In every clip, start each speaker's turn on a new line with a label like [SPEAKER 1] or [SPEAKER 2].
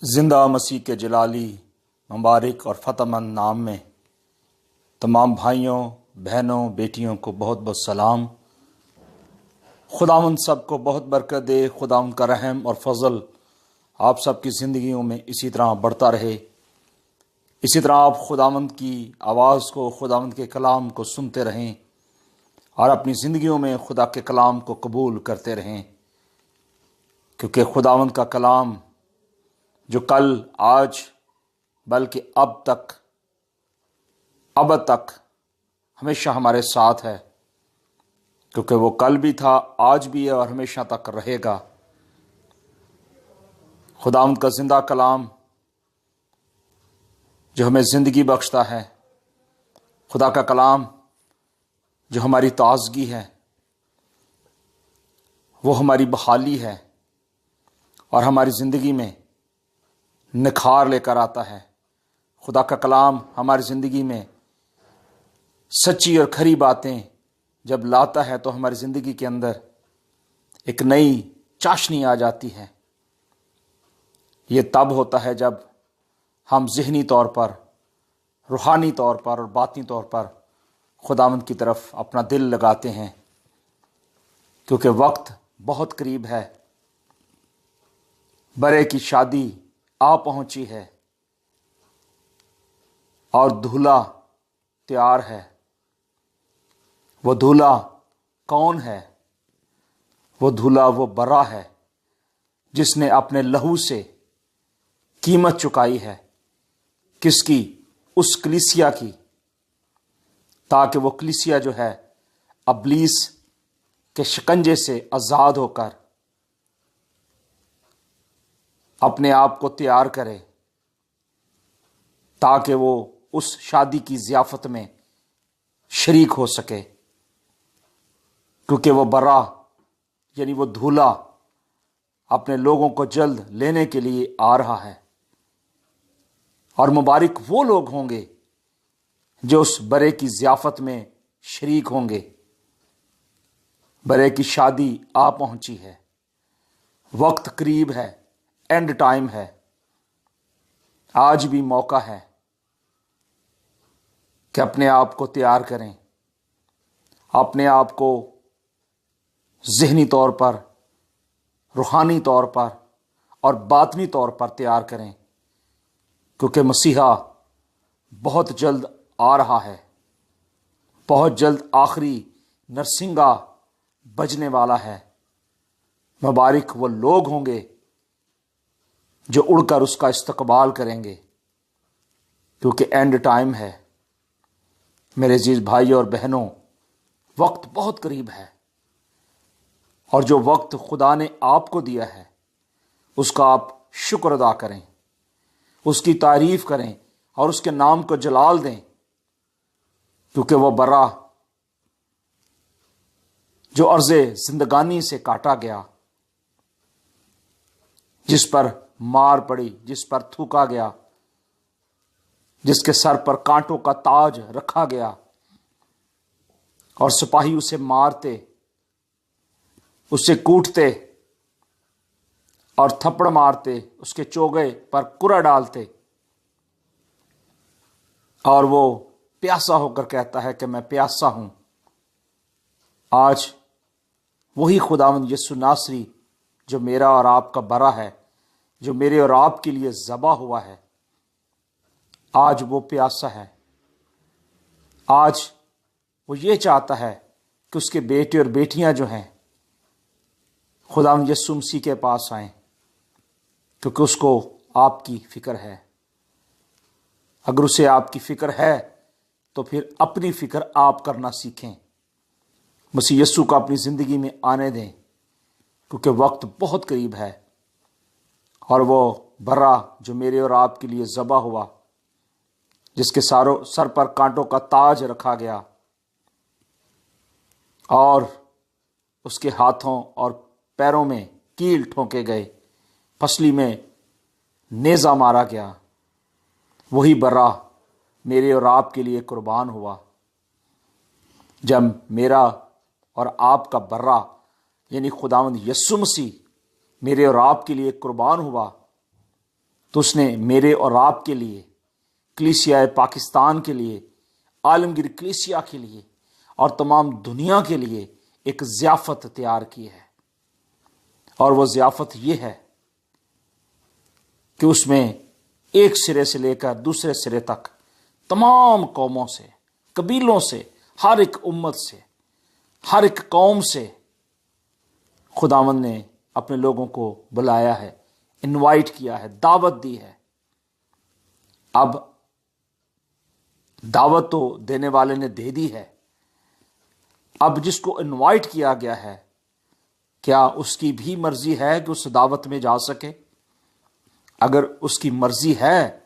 [SPEAKER 1] زندہ مسیح کے جلالی مبارک اور فتح مند نام میں تمام بھائیوں بہنوں بیٹیوں کو بہت بہت سلام۔ خداوند سب کو بہت برکت دے، خداوند کا رحم اور فضل آپ سب کی زندگیوں میں اسی طرح بڑھتا رہے، اسی طرح آپ خداوند کی آواز کو، خداوند کے کلام کو سنتے رہیں اور اپنی زندگیوں میں خدا کے کلام کو قبول کرتے رہیں، کیونکہ خداوند کا کلام جو کل آج بلکہ اب تک ہمیشہ ہمارے ساتھ ہے، کیونکہ وہ کل بھی تھا، آج بھی ہے اور ہمیشہ تک رہے گا۔ خداوند کا زندہ کلام جو ہمیں زندگی بخشتا ہے، خدا کا کلام جو ہماری تازگی ہے، وہ ہماری بحالی ہے اور ہماری زندگی میں نکھار لے کر آتا ہے۔ خدا کا کلام ہماری زندگی میں سچی اور کھری باتیں جب لاتا ہے تو ہماری زندگی کے اندر ایک نئی چاشنی آ جاتی ہے۔ یہ تب ہوتا ہے جب ہم ذہنی طور پر، روحانی طور پر اور باطنی طور پر خداوند کی طرف اپنا دل لگاتے ہیں، کیونکہ وقت بہت قریب ہے، برے کی شادی آ پہنچی ہے اور دولہا تیار ہے۔ وہ دولہا کون ہے؟ وہ دولہا وہ برا ہے جس نے اپنے لہو سے قیمت چکائی ہے۔ کس کی؟ اس کلیسیا کی، تاکہ وہ کلیسیا جو ہے ابلیس کے شکنجے سے آزاد ہو کر اپنے آپ کو تیار کرے، تاکہ وہ اس شادی کی ضیافت میں شریک ہو سکے، کیونکہ وہ برا یعنی وہ دولہا اپنے لوگوں کو جلد لینے کے لیے آ رہا ہے۔ اور مبارک وہ لوگ ہوں گے جو اس برے کی ضیافت میں شریک ہوں گے۔ برے کی شادی آ پہنچی ہے، وقت قریب ہے، اینڈ ٹائم ہے۔ آج بھی موقع ہے کہ اپنے آپ کو تیار کریں، اپنے آپ کو ذہنی طور پر، روحانی طور پر اور باطنی طور پر تیار کریں، کیونکہ مسیحا بہت جلد آ رہا ہے، بہت جلد آخری نرسنگا بجنے والا ہے۔ مبارک وہ لوگ ہوں گے جو اڑ کر اس کا استقبال کریں گے، کیونکہ اینڈ ٹائم ہے۔ میرے عزیز بھائیوں اور بہنوں، وقت بہت قریب ہے، اور جو وقت خدا نے آپ کو دیا ہے اس کا آپ شکر ادا کریں، اس کی تعریف کریں اور اس کے نام کو جلال دیں، کیونکہ وہ برا جو عرض زندگانی سے کاٹا گیا، جس پر مار پڑی، جس پر تھوکا گیا، جس کے سر پر کانٹوں کا تاج رکھا گیا اور سپاہی اسے مارتے، اسے کوٹتے اور تھپڑ مارتے، اس کے چوگے پر کرا ڈالتے، اور وہ پیاسا ہو کر کہتا ہے کہ میں پیاسا ہوں۔ آج وہی خداوند یسوع ناصری جو میرا اور آپ کا برا ہے، جو میرے اور آپ کے لیے ذبح ہوا ہے، آج وہ پیاسا ہے۔ آج وہ یہ چاہتا ہے کہ اس کے بیٹے اور بیٹیاں جو ہیں خداوند یسوع مسیح کے پاس آئیں، کیونکہ اس کو آپ کی فکر ہے۔ اگر اسے آپ کی فکر ہے تو پھر اپنی فکر آپ کرنا سیکھیں، مسیح یسوع کو اپنی زندگی میں آنے دیں، کیونکہ وقت بہت قریب ہے، اور وہ برا جو میرے اور آپ کے لیے ذبح ہوا، جس کے سر پر کانٹوں کا تاج رکھا گیا اور اس کے ہاتھوں اور پیروں میں کیل ٹھونکے گئے، پسلی میں نیزہ مارا گیا، وہی برا میرے اور آپ کے لیے قربان ہوا۔ جب میرا اور آپ کا برا یعنی خداوند یسوع مسیح میرے اور آپ کے لیے قربان ہوا، تو اس نے میرے اور آپ کے لیے، کلیسیا پاکستان کے لیے، عالمگیر کلیسیا کے لیے اور تمام دنیا کے لیے ایک ضیافت تیار کی ہے۔ اور وہ ضیافت یہ ہے کہ اس میں ایک سرے سے لے کر دوسرے سرے تک تمام قوموں سے، قبیلوں سے، ہر ایک امت سے، ہر ایک قوم سے خداوند نے اپنے لوگوں کو بلایا ہے، انوائٹ کیا ہے، دعوت دی ہے۔ اب دعوت تو دینے والے نے دے دی ہے، اب جس کو انوائٹ کیا گیا ہے، کیا اس کی بھی مرضی ہے کہ اس دعوت میں جا سکے؟ اگر اس کی مرضی ہے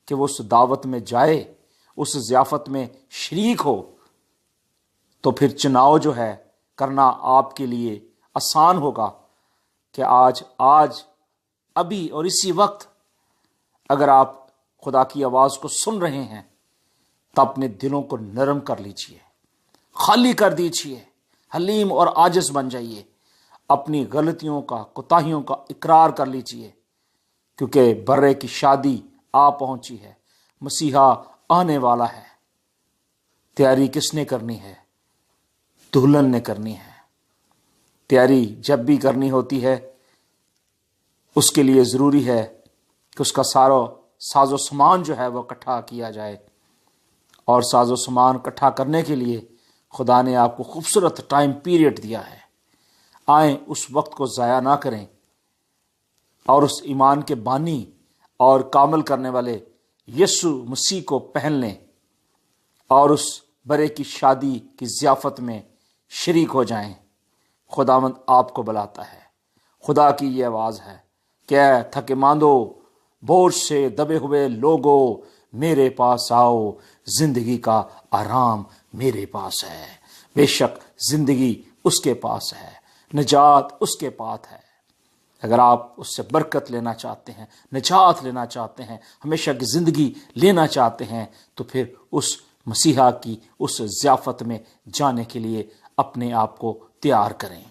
[SPEAKER 1] کہ وہ اس دعوت میں جائے، اس ضیافت میں شریک ہو، تو پھر چناؤ جو ہے کرنا آپ کے لیے آسان ہوگا کہ آج ابھی اور اسی وقت اگر آپ خدا کی آواز کو سن رہے ہیں تو اپنے دلوں کو نرم کر لیجئے، خالی کر دیجئے، حلیم اور عاجز بن جائیے، اپنی غلطیوں کا، کوتاہیوں کا اقرار کر لیجئے، کیونکہ برے کی شادی آ پہنچی ہے، مسیحا آنے والا ہے۔ تیاری کس نے کرنی ہے؟ دلہن نے کرنی ہے۔ تیاری جب بھی کرنی ہوتی ہے اس کے لیے ضروری ہے کہ اس کا سارا ساز و سامان جو ہے وہ اکٹھا کیا جائے، اور ساز و سامان اکٹھا کرنے کے لیے خدا نے آپ کو خوبصورت ٹائم پیریڈ دیا ہے۔ آئیں اس وقت کو ضائع نہ کریں اور اس ایمان کے بانی اور کامل کرنے والے یسوع مسیح کو پہن لیں اور اس برے کی شادی کی ضیافت میں شریک ہو جائیں۔ خداوند آپ کو بلاتا ہے۔ خدا کی یہ آواز ہے کہ اے تھکے ماندو، بوجھ سے دبے ہوئے لوگو، میرے پاس آؤ، زندگی کا آرام میرے پاس ہے۔ بے شک زندگی اس کے پاس ہے، نجات اس کے پاس ہے۔ اگر آپ اس سے برکت لینا چاہتے ہیں، نجات لینا چاہتے ہیں، ہمیشہ کی زندگی لینا چاہتے ہیں، تو پھر اس مسیحا کی اس ضیافت میں جانے کے لیے اپنے آپ کو تیار کریں۔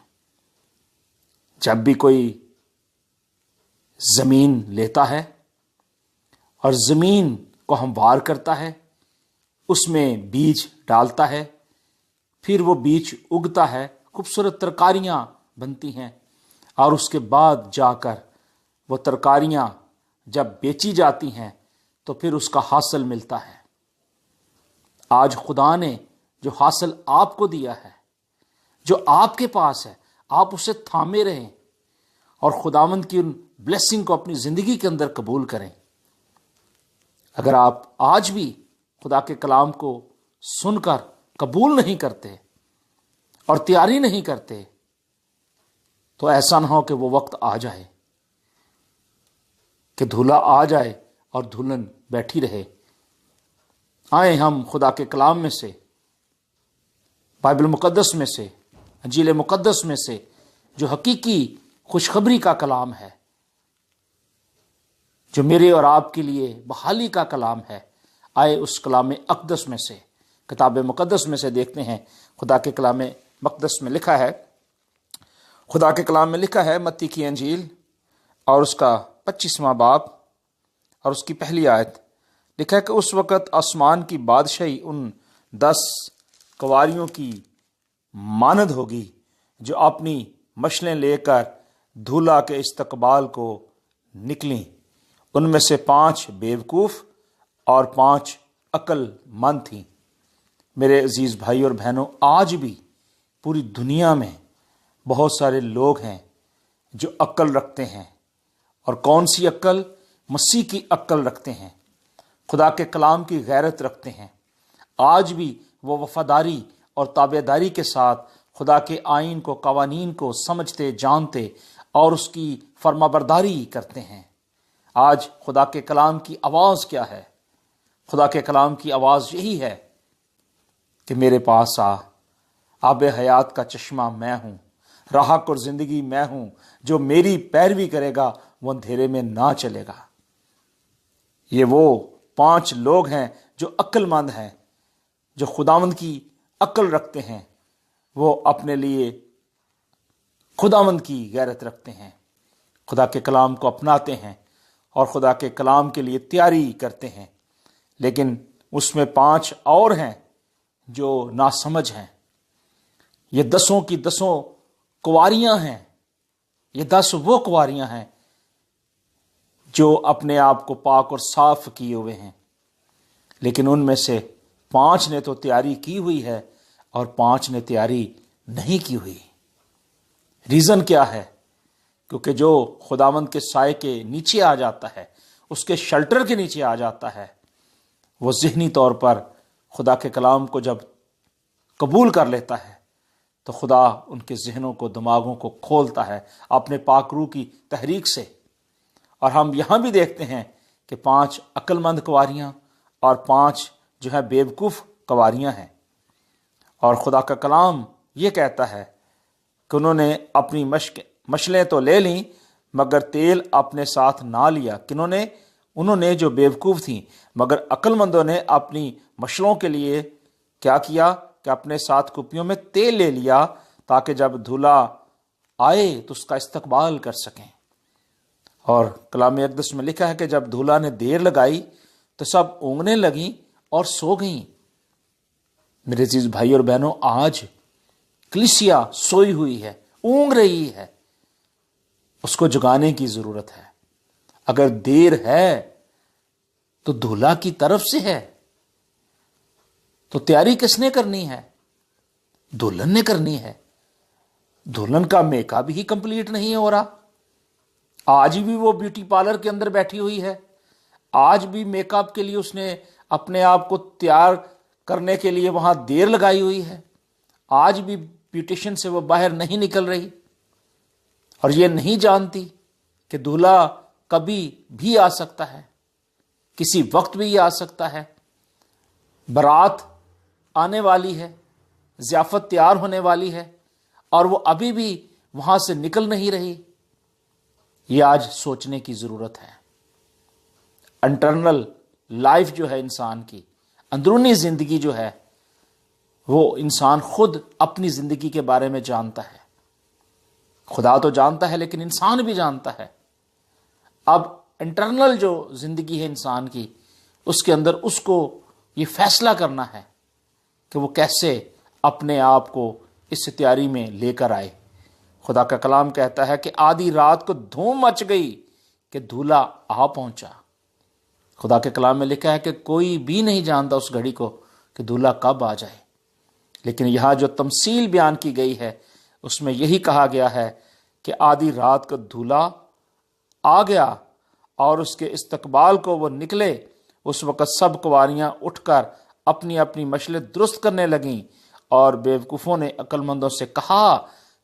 [SPEAKER 1] جب بھی کوئی زمین لیتا ہے اور زمین کو ہموار کرتا ہے، اس میں بیج ڈالتا ہے، پھر وہ بیج اگتا ہے، خوبصورت ترکاریاں بنتی ہیں، اور اس کے بعد جا کر وہ ترکاریاں جب بیچی جاتی ہیں تو پھر اس کا حاصل ملتا ہے۔ آج خدا نے جو حاصل آپ کو دیا ہے، جو آپ کے پاس ہے، آپ اسے تھامے رہیں اور خداوند کی ان بلیسنگ کو اپنی زندگی کے اندر قبول کریں۔ اگر آپ آج بھی خدا کے کلام کو سن کر قبول نہیں کرتے اور تیاری نہیں کرتے، تو ایسا نہ ہو کہ وہ وقت آ جائے کہ دھولا آ جائے اور دلہن بیٹھی رہے۔ آئیں ہم خدا کے کلام میں سے، بائبل مقدس میں سے، انجیل مقدس میں سے، جو حقیقی خوشخبری کا کلام ہے، جو میرے اور آپ کے لیے بحالی کا کلام ہے، آئے اس کلام اقدس میں سے، کتاب مقدس میں سے دیکھتے ہیں۔ خدا کے کلام مقدس میں لکھا ہے، خدا کے کلام میں لکھا ہے، متی کی انجیل اور اس کا 25واں باب اور اس کی پہلی آیت، لکھا ہے کہ اس وقت آسمان کی بادشاہی ان 10 کنواریوں کی مانند ہوگی جو اپنی مشلیں لے کر دھولا کے استقبال کو نکلیں۔ ان میں سے 5 بیوقوف اور 5 عقل مند تھیں۔ میرے عزیز بھائی اور بہنوں، آج بھی پوری دنیا میں بہت سارے لوگ ہیں جو عقل رکھتے ہیں، اور کون سی عقل؟ مسیح کی عقل رکھتے ہیں، خدا کے کلام کی غیرت رکھتے ہیں۔ آج بھی وہ وفاداری اور تابعداری کے ساتھ خدا کے آئین کو، قوانین کو سمجھتے، جانتے اور اس کی فرما برداری کرتے ہیں۔ آج خدا کے کلام کی آواز کیا ہے؟ خدا کے کلام کی آواز یہی ہے کہ میرے پاس آب حیات کا چشمہ میں ہوں، راہ اور زندگی میں ہوں، جو میری پیروی کرے گا وہ اندھیرے میں نہ چلے گا۔ یہ وہ 5 لوگ ہیں جو عقل مند ہیں، جو خداوند کی عقل رکھتے ہیں، وہ اپنے لیے خداوند کی غیرت رکھتے ہیں، خدا کے کلام کو اپناتے ہیں اور خدا کے کلام کے لیے تیاری کرتے ہیں، لیکن اس میں 5 اور ہیں جو ناسمجھ ہیں۔ یہ 10 کی 10 کنواریاں ہیں، یہ 10 وہ کنواریاں ہیں جو اپنے آپ کو پاک اور صاف کیے ہوئے ہیں، لیکن ان میں سے 5 نے تو تیاری کی ہوئی ہے اور 5 نے تیاری نہیں کی ہوئی۔ ریزن کیا ہے؟ کیونکہ جو خداوند کے سائے کے نیچے آ جاتا ہے، اس کے شیلٹر کے نیچے آ جاتا ہے، وہ ذہنی طور پر خدا کے کلام کو جب قبول کر لیتا ہے تو خدا ان کے ذہنوں کو، دماغوں کو کھولتا ہے اپنے پاک روح کی تحریک سے۔ اور ہم یہاں بھی دیکھتے ہیں کہ 5 عقل مند کنواریاں اور 5 جو ہے بیوقوف کنواریاں ہیں، اور خدا کا کلام یہ کہتا ہے کہ انہوں نے اپنی مشلیں تو لے لیں مگر تیل اپنے ساتھ نہ لیا۔ کنہوں نے؟ انہوں نے جو بیوقوف تھیں، مگر عقل مندوں نے اپنی مشلوں کے لیے کیا کیا کہ اپنے ساتھ کپیوں میں تیل لے لیا تاکہ جب دھولا آئے تو اس کا استقبال کر سکیں۔ اور کلام اقدس میں لکھا ہے کہ جب دھولا نے دیر لگائی تو سب اونگنے لگیں اور سو گئیں۔ میرے عزیز بھائی اور بہنوں، آج کلیسیا سوئی ہوئی ہے، اونگ رہی ہے، اس کو جگانے کی ضرورت ہے۔ اگر دیر ہے تو دھولا کی طرف سے ہے، تو تیاری کس نے کرنی ہے؟ دلہن نے کرنی ہے۔ دلہن کا میک اپ ہی کمپلیٹ نہیں ہو رہا، آج بھی وہ بیوٹی پارلر کے اندر بیٹھی ہوئی ہے، آج بھی میک اپ کے لیے اس نے اپنے آپ کو تیار کرنے کے لیے وہاں دیر لگائی ہوئی ہے، آج بھی بیوٹیشن سے وہ باہر نہیں نکل رہی، اور یہ نہیں جانتی کہ دولہا کبھی بھی آ سکتا ہے، کسی وقت بھی آ سکتا ہے۔ بارات آنے والی ہے، ضیافت تیار ہونے والی ہے، اور وہ ابھی بھی وہاں سے نکل نہیں رہی۔ یہ آج سوچنے کی ضرورت ہے۔ انٹرنل لائف جو ہے انسان کی، اندرونی زندگی جو ہے، وہ انسان خود اپنی زندگی کے بارے میں جانتا ہے۔ خدا تو جانتا ہے لیکن انسان بھی جانتا ہے۔ اب انٹرنل جو زندگی ہے انسان کی، اس کے اندر اس کو یہ فیصلہ کرنا ہے کہ وہ کیسے اپنے آپ کو اس تیاری میں لے کر آئے۔ خدا کا کلام کہتا ہے کہ آدھی رات کو دھوم مچ گئی کہ دھولا آ پہنچا۔ خدا کے کلام میں لکھا ہے کہ کوئی بھی نہیں جانتا اس گھڑی کو کہ دھولا کب آ جائے، لیکن یہاں جو تمثیل بیان کی گئی ہے اس میں یہی کہا گیا ہے کہ آدھی رات کو دھولا آ گیا اور اس کے استقبال کو وہ نکلے۔ اس وقت سب کنواریاں اٹھ کر اپنی اپنی مشلیں درست کرنے لگیں، اور بیوقوفوں نے عقل مندوں سے کہا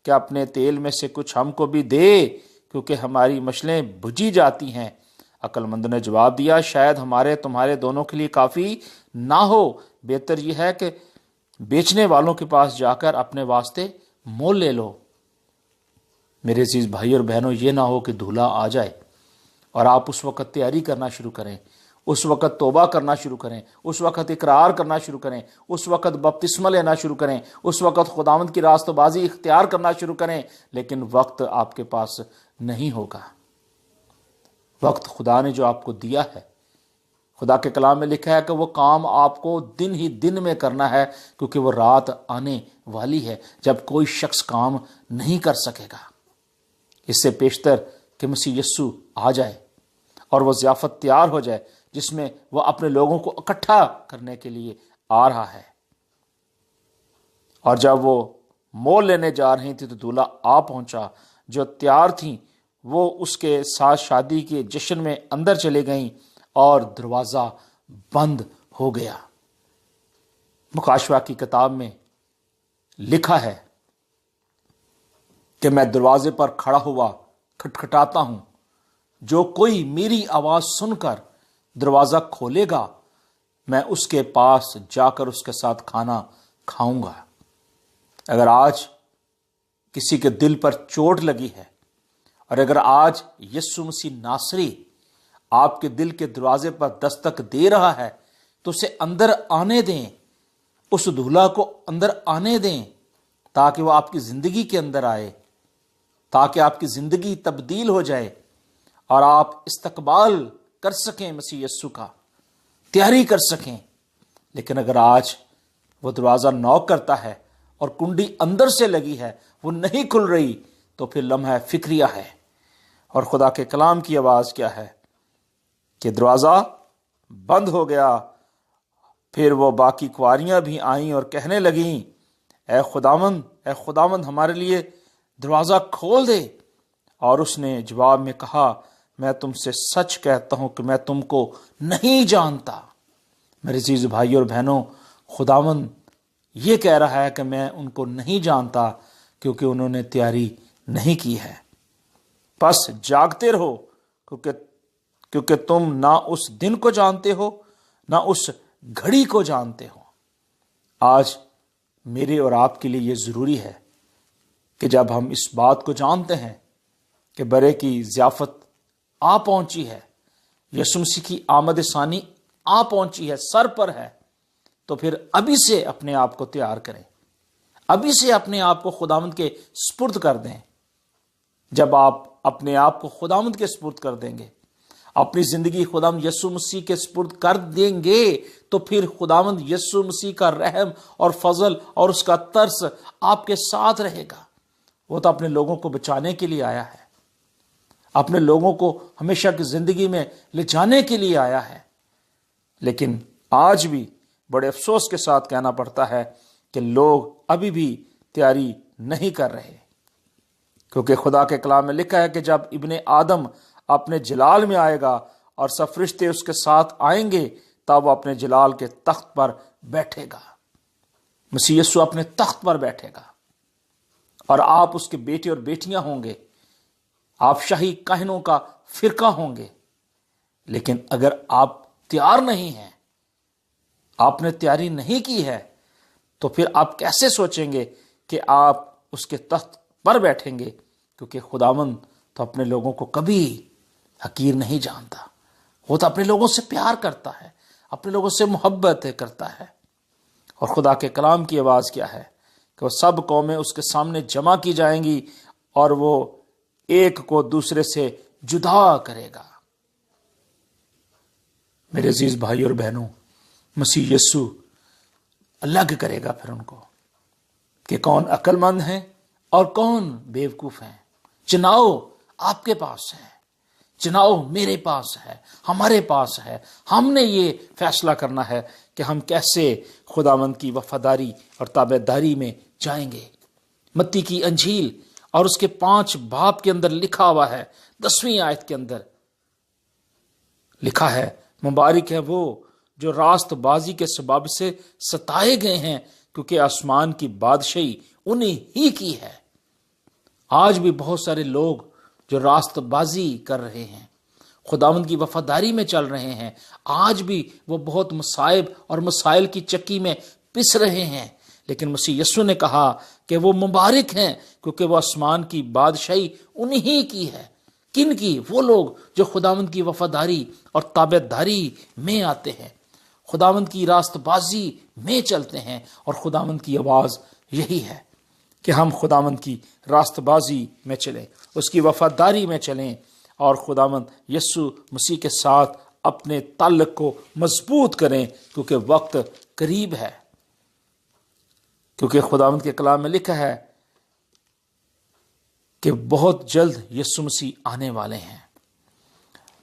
[SPEAKER 1] کہ اپنے تیل میں سے کچھ ہم کو بھی دے کیونکہ ہماری مشلیں بجھی جاتی ہیں۔ عقل مندوں نے جواب دیا، شاید ہمارے تمہارے دونوں کے لیے کافی نہ ہو، بہتر یہ ہے کہ بیچنے والوں کے پاس جا کر اپنے واسطے مول لے لو۔ میرے عزیز بھائی اور بہنوں، یہ نہ ہو کہ دھولا آ جائے اور آپ اس وقت تیاری کرنا شروع کریں، اس وقت توبہ کرنا شروع کریں، اس وقت اقرار کرنا شروع کریں، اس وقت بپتسمہ لینا شروع کریں، اس وقت خداوند کی راست بازی اختیار کرنا شروع کریں، لیکن وقت آپ کے پاس نہیں ہوگا۔ وقت خدا نے جو آپ کو دیا ہے، خدا کے کلام میں لکھا ہے کہ وہ کام آپ کو دن ہی دن میں کرنا ہے، کیونکہ وہ رات آنے والی ہے جب کوئی شخص کام نہیں کر سکے گا۔ اس سے پیشتر کہ مسیح یسوع آ جائے اور وہ ضیافت تیار ہو جائے جس میں وہ اپنے لوگوں کو اکٹھا کرنے کے لیے آ رہا ہے۔ اور جب وہ مول لینے جا رہی تھی تو دولہا آ پہنچا۔ جو تیار تھیں وہ اس کے ساتھ شادی کے جشن میں اندر چلے گئیں اور دروازہ بند ہو گیا۔ مکاشوہ کی کتاب میں لکھا ہے کہ میں دروازے پر کھڑا ہوا کھٹکھٹاتا ہوں، جو کوئی میری آواز سن کر دروازہ کھولے گا میں اس کے پاس جا کر اس کے ساتھ کھانا کھاؤں گا۔ اگر آج کسی کے دل پر چوٹ لگی ہے اور اگر آج یسوع مسیح ناصری آپ کے دل کے دروازے پر دستک دے رہا ہے تو اسے اندر آنے دیں، اس دولہا کو اندر آنے دیں، تاکہ وہ آپ کی زندگی کے اندر آئے، تاکہ آپ کی زندگی تبدیل ہو جائے اور آپ استقبال کر سکیں مسیح یسوع کا، تیاری کر سکیں۔ لیکن اگر آج وہ دروازہ نوک کرتا ہے اور کنڈی اندر سے لگی ہے، وہ نہیں کھل رہی، تو پھر لمحہ فکریہ ہے۔ اور خدا کے کلام کی آواز کیا ہے کہ دروازہ بند ہو گیا۔ پھر وہ باقی کنواریاں بھی آئیں اور کہنے لگیں، اے خداوند ہمارے لیے دروازہ کھول دے۔ اور اس نے جواب میں کہا، میں تم سے سچ کہتا ہوں کہ میں تم کو نہیں جانتا۔ میرے عزیز بھائی اور بہنوں، خداوند یہ کہہ رہا ہے کہ میں ان کو نہیں جانتا، کیونکہ انہوں نے تیاری نہیں کی ہے۔ بس جاگتے رہو، کیونکہ تم نہ اس دن کو جانتے ہو نہ اس گھڑی کو جانتے ہو۔ آج میرے اور آپ کے لیے یہ ضروری ہے کہ جب ہم اس بات کو جانتے ہیں کہ برے کی ضیافت آ پہنچی ہے، یسوع مسیح کی آمد ثانی آ پہنچی ہے، سر پر ہے، تو پھر ابھی سے اپنے آپ کو تیار کریں، ابھی سے اپنے آپ کو خداوند کے سپرد کر دیں۔ جب آپ اپنے آپ کو خداوند کے سپرد کر دیں گے، اپنی زندگی خداوند یسوع مسیح کے سپرد کر دیں گے، تو پھر خداوند یسوع مسیح کا رحم اور فضل اور اس کا ترس آپ کے ساتھ رہے گا۔ وہ تو اپنے لوگوں کو بچانے کے لیے آیا ہے، اپنے لوگوں کو ہمیشہ کی زندگی میں لے جانے کے لیے آیا ہے۔ لیکن آج بھی بڑے افسوس کے ساتھ کہنا پڑتا ہے کہ لوگ ابھی بھی تیاری نہیں کر رہے، کیونکہ خدا کے کلام میں لکھا ہے کہ جب ابن آدم اپنے جلال میں آئے گا اور سب فرشتے اس کے ساتھ آئیں گے، تب وہ اپنے جلال کے تخت پر بیٹھے گا۔ مسیح یسوع اپنے تخت پر بیٹھے گا اور آپ اس کے بیٹے اور بیٹیاں ہوں گے، آپ شاہی کاہنوں کا فرقہ ہوں گے۔ لیکن اگر آپ تیار نہیں ہیں، آپ نے تیاری نہیں کی ہے، تو پھر آپ کیسے سوچیں گے کہ آپ اس کے تخت پر بیٹھیں گے؟ کیونکہ خداوند تو اپنے لوگوں کو کبھی حقیر نہیں جانتا، وہ تو اپنے لوگوں سے پیار کرتا ہے، اپنے لوگوں سے محبت کرتا ہے۔ اور خدا کے کلام کی آواز کیا ہے کہ وہ سب قومیں اس کے سامنے جمع کی جائیں گی اور وہ ایک کو دوسرے سے جدا کرے گا۔ میرے عزیز بھائی اور بہنوں، مسیح یسوع الگ کرے گا پھر ان کو کہ کون عقل مند ہیں اور کون بیوقوف ہیں۔ چناؤ آپ کے پاس ہے، چناؤ میرے پاس ہے، ہمارے پاس ہے۔ ہم نے یہ فیصلہ کرنا ہے کہ ہم کیسے خداوند کی وفاداری اور تابعداری میں جائیں گے۔ متی کی انجیل اور اس کے 5 باب کے اندر لکھا ہوا ہے، 10ویں آیت کے اندر لکھا ہے، مبارک ہے وہ جو راست بازی کے سبب سے ستائے گئے ہیں، کیونکہ آسمان کی بادشاہی انہیں ہی کی ہے۔ آج بھی بہت سارے لوگ جو راست بازی کر رہے ہیں، خداوند کی وفاداری میں چل رہے ہیں، آج بھی وہ بہت مصائب اور مسائل کی چکی میں پس رہے ہیں۔ لیکن مسیح یسوع نے کہا کہ وہ مبارک ہیں، کیونکہ وہ آسمان کی بادشاہی انہی کی ہے۔ کن کی؟ وہ لوگ جو خداوند کی وفاداری اور تابعداری میں آتے ہیں، خداوند کی راست بازی میں چلتے ہیں۔ اور خداوند کی آواز یہی ہے کہ ہم خداوند کی راست بازی میں چلیں، اس کی وفاداری میں چلیں، اور خداوند یسوع مسیح کے ساتھ اپنے تعلق کو مضبوط کریں، کیونکہ وقت قریب ہے۔ کیونکہ خداوند کے کلام میں لکھا ہے کہ بہت جلد یسوع مسیح آنے والے ہیں۔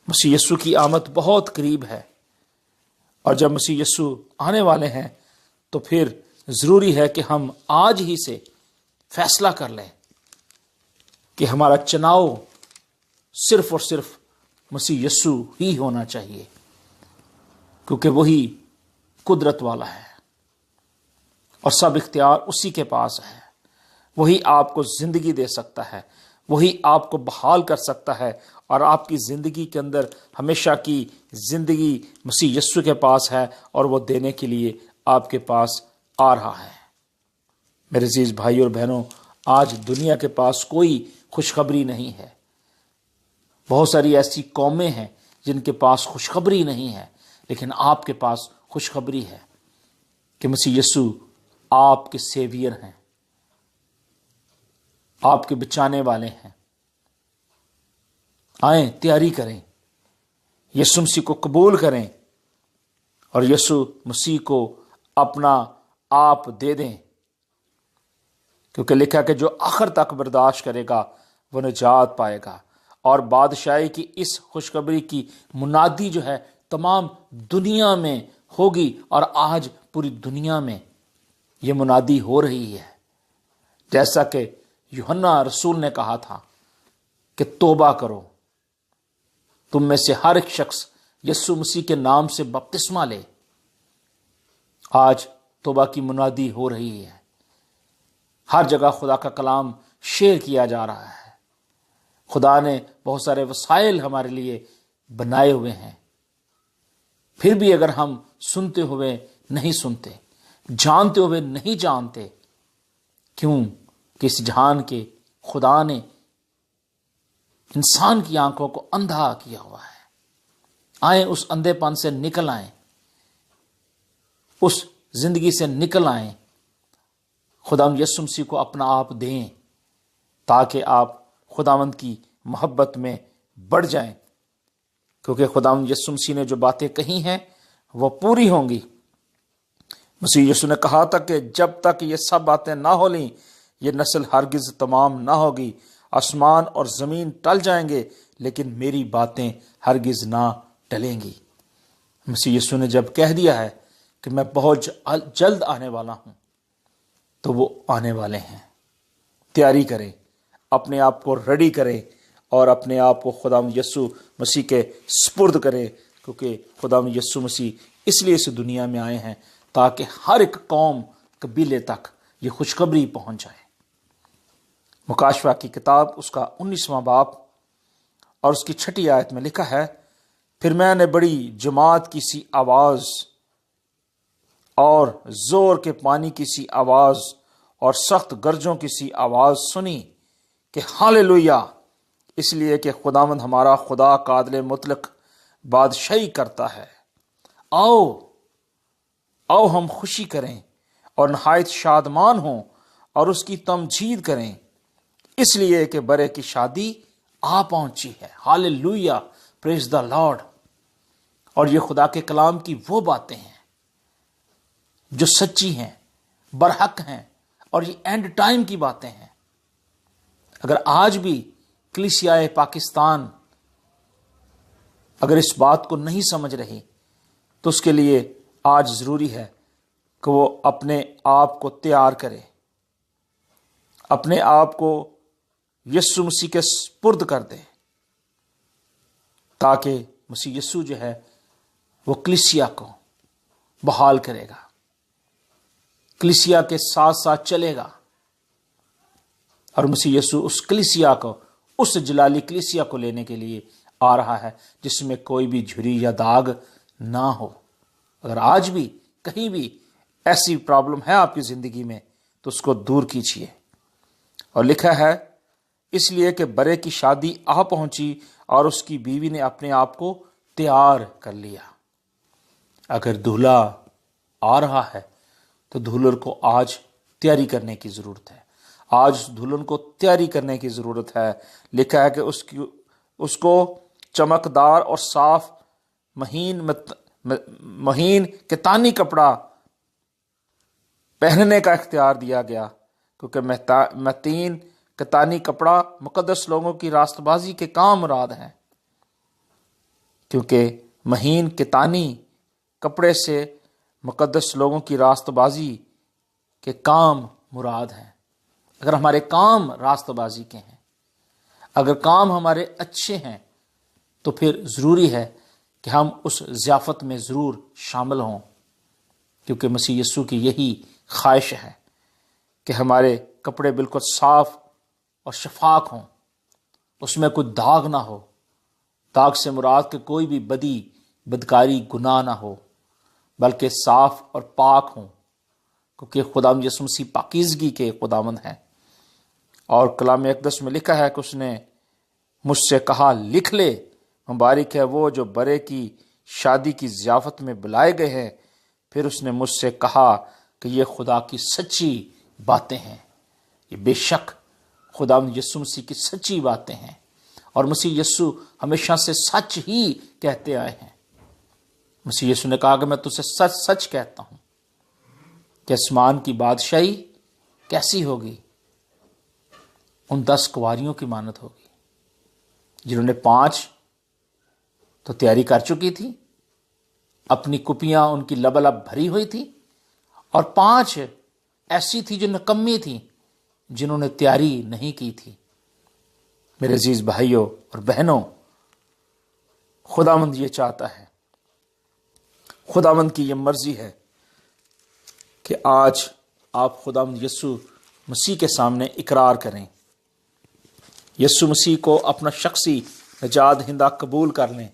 [SPEAKER 1] مسیح یسوع کی آمد بہت قریب ہے، اور جب مسیح یسوع آنے والے ہیں تو پھر ضروری ہے کہ ہم آج ہی سے فیصلہ کر لیں کہ ہمارا چناؤ صرف اور صرف مسیح یسوع ہی ہونا چاہیے، کیونکہ وہی قدرت والا ہے اور سب اختیار اسی کے پاس ہے۔ وہی آپ کو زندگی دے سکتا ہے، وہی آپ کو بحال کر سکتا ہے، اور آپ کی زندگی کے اندر ہمیشہ کی زندگی مسیح یسوع کے پاس ہے، اور وہ دینے کے لیے آپ کے پاس آ رہا ہے۔ میرے عزیز بھائی اور بہنوں، آج دنیا کے پاس کوئی خوشخبری نہیں ہے۔ بہت ساری ایسی قومیں ہیں جن کے پاس خوشخبری نہیں ہے، لیکن آپ کے پاس خوشخبری ہے کہ مسیح یسوع آپ کے سیویئر ہیں، آپ کے بچانے والے ہیں۔ آئیں، تیاری کریں، یسوع مسیح کو قبول کریں اور یسوع مسیح کو اپنا آپ دے دیں، کیونکہ لکھا کہ جو آخر تک برداشت کرے گا وہ نجات پائے گا۔ اور بادشاہی کی اس خوشخبری کی منادی جو ہے تمام دنیا میں ہوگی، اور آج پوری دنیا میں یہ منادی ہو رہی ہے، جیسا کہ یوحنا رسول نے کہا تھا کہ توبہ کرو، تم میں سے ہر ایک شخص یسوع مسیح کے نام سے بپتسمہ لے۔ آج توبہ کی منادی ہو رہی ہے، ہر جگہ خدا کا کلام شیئر کیا جا رہا ہے۔ خدا نے بہت سارے وسائل ہمارے لیے بنائے ہوئے ہیں، پھر بھی اگر ہم سنتے ہوئے نہیں سنتے، جانتے ہوئے نہیں جانتے، کیوں کہ اس جہان کے خدا نے انسان کی آنکھوں کو اندھا کیا ہوا ہے۔ آئیں اس اندھے پن سے نکل آئیں، اس زندگی سے نکل آئیں، خداوند یسوع مسیح کو اپنا آپ دیں تاکہ آپ خداوند کی محبت میں بڑھ جائیں، کیونکہ خداوند یسوع مسیح نے جو باتیں کہی ہیں وہ پوری ہوں گی۔ مسیح یسوع نے کہا تھا کہ جب تک یہ سب باتیں نہ ہو لیں یہ نسل ہرگز تمام نہ ہوگی۔ آسمان اور زمین ٹل جائیں گے لیکن میری باتیں ہرگز نہ ٹلیں گی۔ مسیح یسوع نے جب کہہ دیا ہے کہ میں بہت جلد آنے والا ہوں تو وہ آنے والے ہیں۔ تیاری کریں، اپنے آپ کو ریڈی کریں اور اپنے آپ کو خداوند یسوع مسیح کے سپرد کریں، کیونکہ خداوند یسوع مسیح اس لیے اس دنیا میں آئے ہیں تاکہ ہر ایک قوم قبیلے تک یہ خوشخبری پہنچ جائے۔ مکاشفہ کی کتاب اس کا 19واں باب اور اس کی 6 آیت میں لکھا ہے، پھر میں نے بڑی جماعت کی سی آواز اور زور کے پانی کی سی آواز اور سخت گرجوں کی سی آواز سنی کہ ہاللویا، اس لیے کہ خداوند ہمارا خدا قادر مطلق بادشاہی کرتا ہے۔ آؤ ہم خوشی کریں اور نہایت شادمان ہوں اور اس کی تمجید کریں، اس لیے کہ برے کی شادی آ پہنچی ہے۔ ہاللویا، پریز دا لارڈ۔ اور یہ خدا کے کلام کی وہ باتیں ہیں جو سچی ہیں، برحق ہیں، اور یہ اینڈ ٹائم کی باتیں ہیں۔ اگر آج بھی کلیسیائے پاکستان اگر اس بات کو نہیں سمجھ رہی تو اس کے لیے آج ضروری ہے کہ وہ اپنے آپ کو تیار کرے، اپنے آپ کو یسوع مسیح کے سپرد کر دے، تاکہ مسیح یسوع جو ہے وہ کلیسیا کو بحال کرے گا، کلیسیا کے ساتھ ساتھ چلے گا، اور مسیح یسوع اس کلیسیا کو، اس جلالی کلیسیا کو لینے کے لیے آ رہا ہے جس میں کوئی بھی جھری یا داغ نہ ہو۔ اگر آج بھی کہیں بھی ایسی پرابلم ہے آپ کی زندگی میں تو اس کو دور کیجیے۔ اور لکھا ہے، اس لیے کہ برے کی شادی آ پہنچی اور اس کی بیوی نے اپنے آپ کو تیار کر لیا۔ اگر دولہا آ رہا ہے تو دولہر کو آج تیاری کرنے کی ضرورت ہے، آج دلہن کو تیاری کرنے کی ضرورت ہے۔ لکھا ہے کہ اس کو چمکدار اور صاف مہین کتانی کپڑا پہننے کا اختیار دیا گیا، کیونکہ متین کتانی کپڑا مقدس لوگوں کی راست بازی کے کام مراد ہیں، کیونکہ مہین کتانی کپڑے سے مقدس لوگوں کی راست بازی کے کام مراد ہیں۔ اگر ہمارے کام راست بازی کے ہیں، اگر کام ہمارے اچھے ہیں، تو پھر ضروری ہے کہ ہم اس ضیافت میں ضرور شامل ہوں، کیونکہ مسیح یسوع کی یہی خواہش ہے کہ ہمارے کپڑے بالکل صاف اور شفاف ہوں، اس میں کوئی داغ نہ ہو۔ داغ سے مراد کہ کوئی بھی بدکاری گناہ نہ ہو، بلکہ صاف اور پاک ہوں، کیونکہ خداوند یسوع مسیح پاکیزگی کے خداوند ہیں۔ اور کلام اقدس میں لکھا ہے کہ اس نے مجھ سے کہا، لکھ لے، مبارک ہے وہ جو برے کی شادی کی ضیافت میں بلائے گئے ہیں۔ پھر اس نے مجھ سے کہا کہ یہ خدا کی سچی باتیں ہیں، یہ بے شک خداوند یسوع مسیح کی سچی باتیں ہیں، اور مسیح یسوع ہمیشہ سے سچ ہی کہتے آئے ہیں۔ مسیح یسوع نے کہا کہ میں تجھ سے سچ سچ کہتا ہوں کہ آسمان کی بادشاہی کیسی ہوگی؟ ان 10 کنواریوں کی مانند ہوگی جنہوں نے 5 تو تیاری کر چکی تھی، اپنی کپیاں ان کی لبالب بھری ہوئی تھی، اور 5 ایسی تھی جو نکمی تھی، جنہوں نے تیاری نہیں کی تھی۔ میرے عزیز بھائیوں اور بہنوں، خداوند یہ چاہتا ہے، خداوند کی یہ مرضی ہے کہ آج آپ خداوند یسوع مسیح کے سامنے اقرار کریں، یسوع مسیح کو اپنا شخصی نجات دہندہ قبول کر لیں۔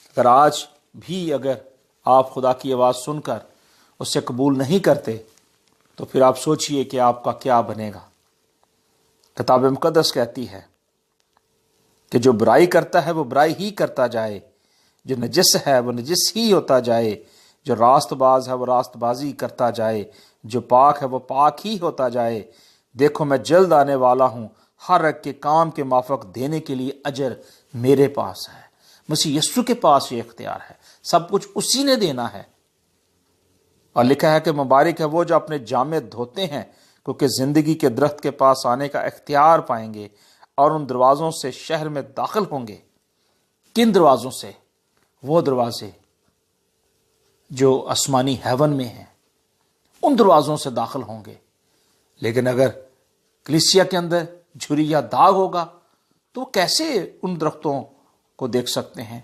[SPEAKER 1] اگر آج بھی آپ خدا کی آواز سن کر اسے قبول نہیں کرتے تو پھر آپ سوچئے کہ آپ کا کیا بنے گا۔ کتاب مقدس کہتی ہے کہ جو برائی کرتا ہے وہ برائی ہی کرتا جائے، جو نجس ہے وہ نجس ہی ہوتا جائے، جو راست باز ہے وہ راست بازی کرتا جائے، جو پاک ہے وہ پاک ہی ہوتا جائے۔ دیکھو میں جلد آنے والا ہوں، ہر ایک کے کام کے موافق دینے کے لیے اجر میرے پاس ہے۔ مسیح یسوع کے پاس یہ اختیار ہے، سب کچھ اسی نے دینا ہے۔ اور لکھا ہے کہ مبارک ہے وہ جو اپنے جامے دھوتے ہیں، کیونکہ زندگی کے درخت کے پاس آنے کا اختیار پائیں گے اور ان دروازوں سے شہر میں داخل ہوں گے۔ کن دروازوں سے؟ وہ دروازے جو آسمانی ہیون میں ہیں، ان دروازوں سے داخل ہوں گے۔ لیکن اگر کلیسیا کے اندر جھری یا داغ ہوگا تو وہ کیسے ان درختوں کو دیکھ سکتے ہیں؟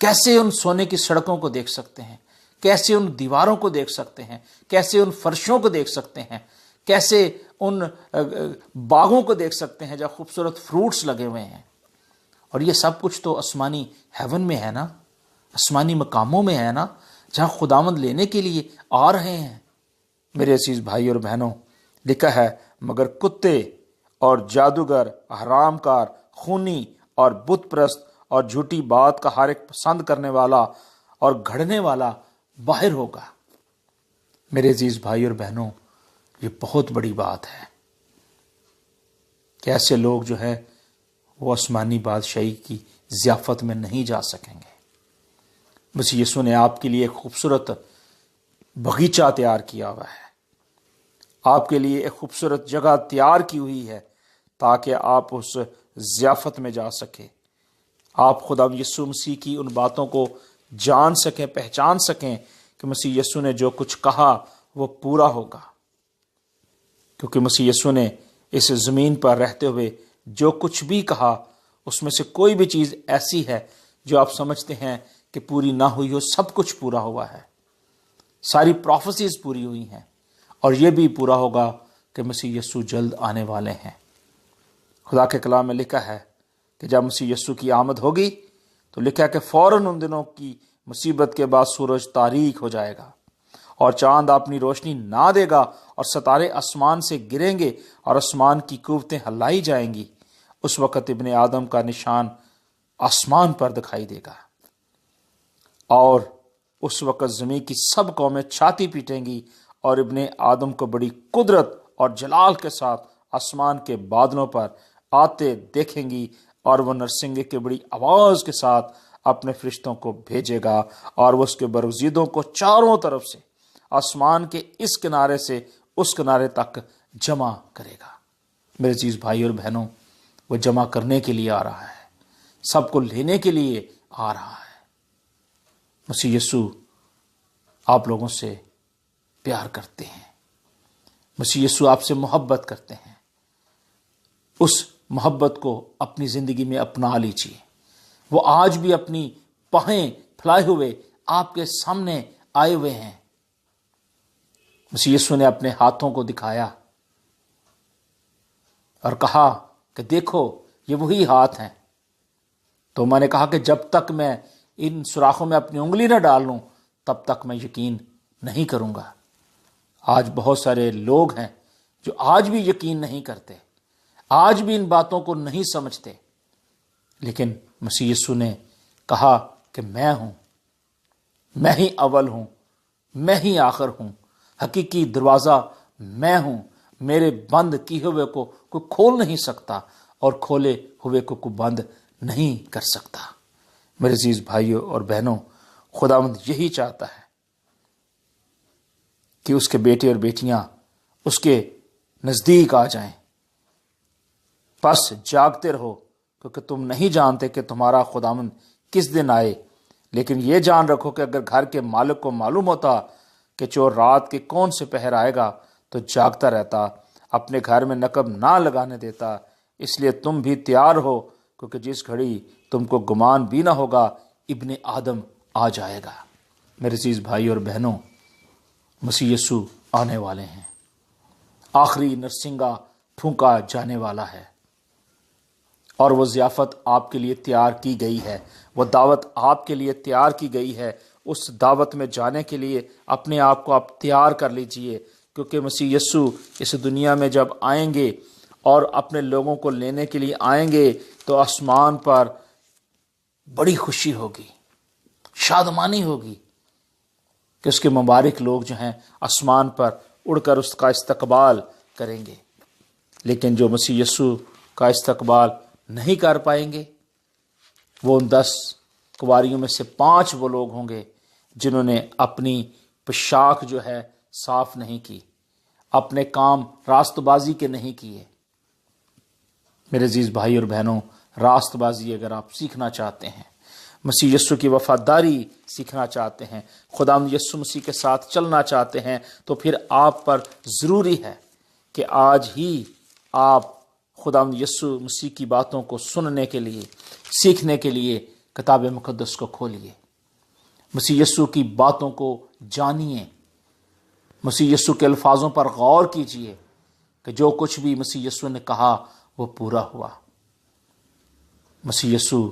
[SPEAKER 1] کیسے ان سونے کی سڑکوں کو دیکھ سکتے ہیں؟ کیسے ان دیواروں کو دیکھ سکتے ہیں؟ کیسے ان فرشوں کو دیکھ سکتے ہیں؟ کیسے ان باغوں کو دیکھ سکتے ہیں جہاں خوبصورت فروٹس لگے ہوئے ہیں؟ اور یہ سب کچھ تو آسمانی ہیون میں ہے نا، آسمانی مقاموں میں ہے نا، جہاں خداوند لینے کے لیے آ رہے ہیں۔ میرے عزیز بھائی اور بہنوں، لکھا ہے مگر کتے اور جادوگر، حرام کار، خونی اور بت پرست اور جھوٹی بات کا ہر ایک پسند کرنے والا اور گھڑنے والا باہر ہوگا۔ میرے عزیز بھائی اور بہنوں، یہ بہت بڑی بات ہے کہ ایسے لوگ جو ہے وہ آسمانی بادشاہی کی ضیافت میں نہیں جا سکیں گے۔ مسیح یسوع نے آپ کے لیے ایک خوبصورت باغیچہ تیار کیا ہوا ہے، آپ کے لیے ایک خوبصورت جگہ تیار کی ہوئی ہے تاکہ آپ اس ضیافت میں جا سکیں، آپ خدا یسوع مسیح کی ان باتوں کو جان سکیں، پہچان سکیں کہ مسیح یسوع نے جو کچھ کہا وہ پورا ہوگا، کیونکہ مسیح یسوع نے اس زمین پر رہتے ہوئے جو کچھ بھی کہا اس میں سے کوئی بھی چیز ایسی ہے جو آپ سمجھتے ہیں کہ پوری نہ ہوئی ہو، سب کچھ پورا ہوا ہے، ساری پروفیسیز پوری ہوئی ہیں، اور یہ بھی پورا ہوگا کہ مسیح یسوع جلد آنے والے ہیں۔ خدا کے کلام میں لکھا ہے کہ جب مسیح یسوع کی آمد ہوگی تو لکھا ہے کہ فوراً ان دنوں کی مصیبت کے بعد سورج تاریک ہو جائے گا اور چاند اپنی روشنی نہ دے گا اور ستارے آسمان سے گریں گے اور آسمان کی قوتیں ہلائی جائیں گی۔ اس وقت ابن آدم کا نشان آسمان پر دکھائی دے گا، اور اس وقت زمین کی سب قومیں چھاتی پیٹیں گی اور ابن آدم کو بڑی قدرت اور جلال کے ساتھ آسمان کے بادلوں پر آتے دیکھیں گی، اور وہ نرسنگے کی بڑی آواز کے ساتھ اپنے فرشتوں کو بھیجے گا اور وہ اس کے برگزیدوں کو چاروں طرف سے آسمان کے اس کنارے سے اس کنارے تک جمع کرے گا۔ میرے عزیز بھائی اور بہنوں، وہ جمع کرنے کے لیے آ رہا ہے، سب کو لینے کے لیے آ رہا ہے۔ مسیح یسوع آپ لوگوں سے پیار کرتے ہیں، مسیح یسوع آپ سے محبت کرتے ہیں، اس محبت کو اپنی زندگی میں اپنا لیجیے۔ وہ آج بھی اپنی پاہیں پھیلائے ہوئے آپ کے سامنے آئے ہوئے ہیں۔ مسیح یسوع نے اپنے ہاتھوں کو دکھایا اور کہا کہ دیکھو یہ وہی ہاتھ ہیں۔ تو میں نے کہا کہ جب تک میں ان سوراخوں میں اپنی انگلی نہ ڈال لوں تب تک میں یقین نہیں کروں گا۔ آج بہت سارے لوگ ہیں جو آج بھی یقین نہیں کرتے، آج بھی ان باتوں کو نہیں سمجھتے، لیکن مسیح یسوع نے کہا کہ میں ہوں، میں ہی اول ہوں، میں ہی آخر ہوں، حقیقی دروازہ میں ہوں، میرے بند کیے ہوئے کو کوئی کھول نہیں سکتا اور کھولے ہوئے کو کوئی بند نہیں کر سکتا۔ میرے عزیز بھائیوں اور بہنوں، خداوند یہی چاہتا ہے کہ اس کے بیٹے اور بیٹیاں اس کے نزدیک آ جائیں۔ پس جاگتے رہو، کیونکہ تم نہیں جانتے کہ تمہارا خداوند کس دن آئے۔ لیکن یہ جان رکھو کہ اگر گھر کے مالک کو معلوم ہوتا کہ چور رات کے کون سے پہر آئے گا تو جاگتا رہتا، اپنے گھر میں نقب نہ لگانے دیتا۔ اس لیے تم بھی تیار ہو، کیونکہ جس گھڑی تم کو گمان بھی نہ ہوگا ابن آدم آ جائے گا۔ میرے عزیز بھائی اور بہنوں، مسیح یسوع آنے والے ہیں، آخری نرسنگا پھونکا جانے والا ہے، اور وہ ضیافت آپ کے لیے تیار کی گئی ہے، وہ دعوت آپ کے لیے تیار کی گئی ہے۔ اس دعوت میں جانے کے لیے اپنے آپ کو آپ تیار کر لیجئے، کیونکہ مسیح یسوع اس دنیا میں جب آئیں گے اور اپنے لوگوں کو لینے کے لیے آئیں گے تو آسمان پر بڑی خوشی ہوگی، شادمانی ہوگی کہ اس کے مبارک لوگ جو ہیں آسمان پر اڑ کر اس کا استقبال کریں گے۔ لیکن جو مسیح یسوع کا استقبال نہیں کر پائیں گے، وہ ان 10 کنواریوں میں سے 5 وہ لوگ ہوں گے جنہوں نے اپنی پوشاک جو ہے صاف نہیں کی، اپنے کام راست بازی کے نہیں کیے۔ میرے عزیز بھائی اور بہنوں، راست بازی اگر آپ سیکھنا چاہتے ہیں، مسیح یسوع کی وفاداری سیکھنا چاہتے ہیں، خداوند یسوع مسیح کے ساتھ چلنا چاہتے ہیں، تو پھر آپ پر ضروری ہے کہ آج ہی آپ خداوند یسوع مسیح کی باتوں کو سننے کے لیے، سیکھنے کے لیے کتاب مقدس کو کھولیے، مسیح یسوع کی باتوں کو جانیے، مسیح یسوع کے الفاظوں پر غور کیجیے کہ جو کچھ بھی مسیح یسوع نے کہا وہ پورا ہوا۔ مسیح یسوع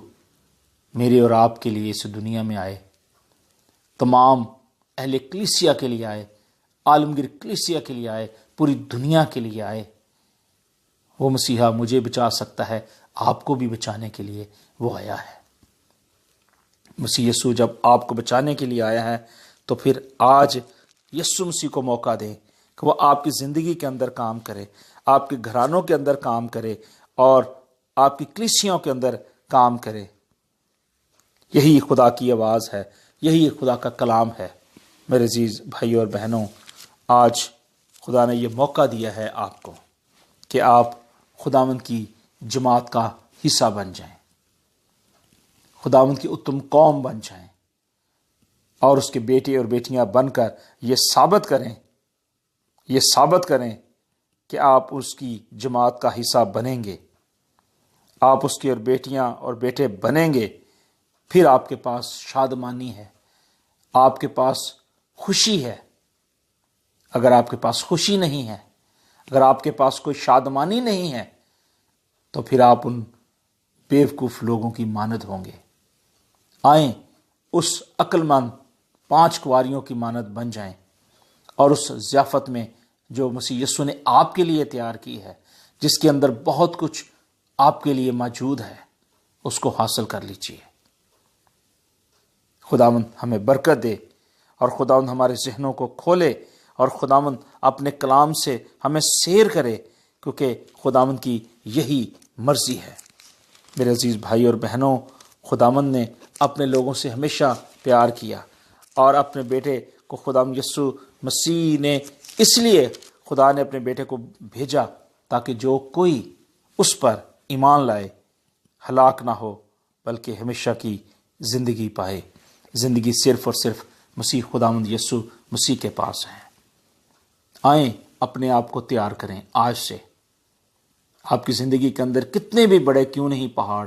[SPEAKER 1] میرے اور آپ کے لیے اس دنیا میں آئے، تمام اہل کلیسیا کے لیے آئے، عالمگیر کلیسیا کے لیے آئے، پوری دنیا کے لیے آئے۔ وہ مسیحا مجھے بچا سکتا ہے، آپ کو بھی بچانے کے لیے وہ آیا ہے۔ مسیح یسوع جب آپ کو بچانے کے لیے آیا ہے تو پھر آج یسوع مسیح کو موقع دیں کہ وہ آپ کی زندگی کے اندر کام کرے، آپ کے گھرانوں کے اندر کام کرے اور آپ کی کلیسیوں کے اندر کام کرے۔ یہی خدا کی آواز ہے، یہی خدا کا کلام ہے۔ میرے عزیز بھائیوں اور بہنوں، آج خدا نے یہ موقع دیا ہے آپ کو کہ آپ خداوند کی جماعت کا حصہ بن جائیں، خداوند کی اتم قوم بن جائیں، اور اس کے بیٹے اور بیٹیاں بن کر یہ ثابت کریں کہ آپ اس کی جماعت کا حصہ بنیں گے، آپ اس کی اور بیٹیاں اور بیٹے بنیں گے۔ پھر آپ کے پاس شادمانی ہے، آپ کے پاس خوشی ہے۔ اگر آپ کے پاس خوشی نہیں ہے، اگر آپ کے پاس کوئی شادمانی نہیں ہے، تو پھر آپ ان بیوقوف لوگوں کی مانند ہوں گے۔ آئیں اس عقل مند 5 کنواریوں کی مانند بن جائیں اور اس ضیافت میں جو مسیح یسوع نے آپ کے لیے تیار کی ہے، جس کے اندر بہت کچھ آپ کے لیے موجود ہے، اس کو حاصل کر لیجیے۔ خداوند ہمیں برکت دے اور خداوند ہمارے ذہنوں کو کھولے اور خداوند اپنے کلام سے ہمیں سیر کرے، کیونکہ خداوند کی یہی مرضی ہے۔ میرے عزیز بھائی اور بہنوں، خداوند نے اپنے لوگوں سے ہمیشہ پیار کیا اور اپنے بیٹے کو خداوند یسوع مسیح نے اس لیے خدا نے اپنے بیٹے کو بھیجا تاکہ جو کوئی اس پر ایمان لائے ہلاک نہ ہو بلکہ ہمیشہ کی زندگی پائے۔ زندگی صرف اور صرف مسیح خداوند یسوع مسیح کے پاس ہے۔ آئیں اپنے آپ کو تیار کریں آج سے۔ آپ کی زندگی کے اندر کتنے بھی بڑے کیوں نہیں پہاڑ،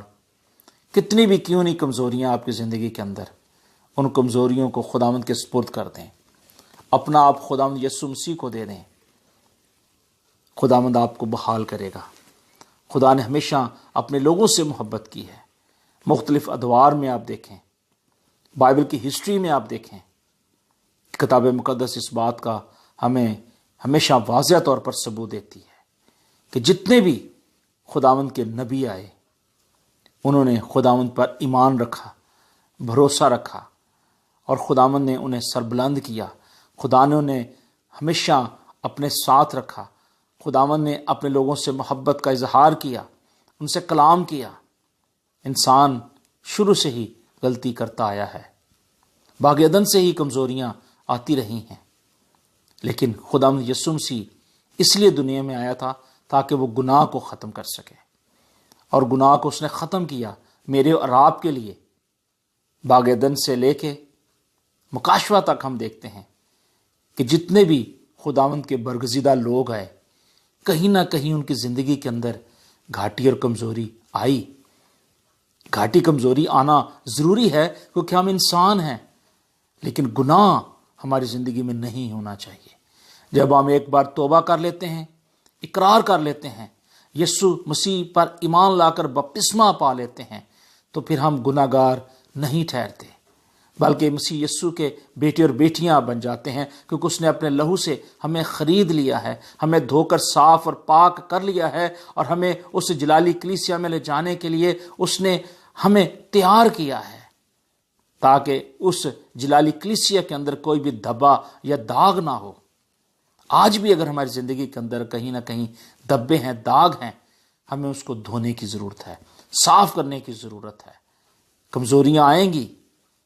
[SPEAKER 1] کتنی بھی کیوں نہیں کمزوریاں آپ کی زندگی کے اندر، ان کمزوریوں کو خداوند کے سپرد کر دیں، اپنا آپ خداوند یسوع مسیح کو دے دیں۔ خداوند آپ کو بحال کرے گا۔ خدا نے ہمیشہ اپنے لوگوں سے محبت کی ہے۔ مختلف ادوار میں آپ دیکھیں، بائبل کی ہسٹری میں آپ دیکھیں، کتاب مقدس اس بات کا ہمیں ہمیشہ واضح طور پر ثبوت دیتی ہے کہ جتنے بھی خداوند کے نبی آئے، انہوں نے خداوند پر ایمان رکھا، بھروسہ رکھا، اور خداوند نے انہیں سربلند کیا۔ خدا نے انہیں ہمیشہ اپنے ساتھ رکھا، خداوند نے اپنے لوگوں سے محبت کا اظہار کیا، ان سے کلام کیا۔ انسان شروع سے ہی غلطی کرتا آیا ہے، باغ عدن سے ہی کمزوریاں آتی رہی ہیں، لیکن خداوند یسوع مسیح اس لیے دنیا میں آیا تھا تاکہ وہ گناہ کو ختم کر سکے، اور گناہ کو اس نے ختم کیا میرے اور آپ کے لیے۔ باغ عدن سے لے کے مکاشوہ تک ہم دیکھتے ہیں کہ جتنے بھی خداوند کے برگزیدہ لوگ آئے، کہیں نہ کہیں ان کی زندگی کے اندر گھاٹی اور کمزوری آئی۔ گھاٹی کمزوری آنا ضروری ہے کیونکہ ہم انسان ہیں، لیکن گناہ ہماری زندگی میں نہیں ہونا چاہیے۔ جب ہم ایک بار توبہ کر لیتے ہیں، اقرار کر لیتے ہیں، یسوع مسیح پر ایمان لا کر بپتسمہ پا لیتے ہیں، تو پھر ہم گناہ گار نہیں ٹھہرتے، بلکہ مسیح یسوع کے بیٹے اور بیٹیاں بن جاتے ہیں، کیونکہ اس نے اپنے لہو سے ہمیں خرید لیا ہے، ہمیں دھو کر صاف اور پاک کر لیا ہے، اور ہمیں اس جلالی کلیسیا میں لے جانے کے لیے اس نے ہمیں تیار کیا ہے، تاکہ اس جلالی کلیسیا کے اندر کوئی بھی دھبا یا داغ نہ ہو۔ آج بھی اگر ہماری زندگی کے اندر کہیں نہ کہیں دھبے ہیں، داغ ہیں، ہمیں اس کو دھونے کی ضرورت ہے، صاف کرنے کی ضرورت ہے۔ کمزوریاں آئیں گی،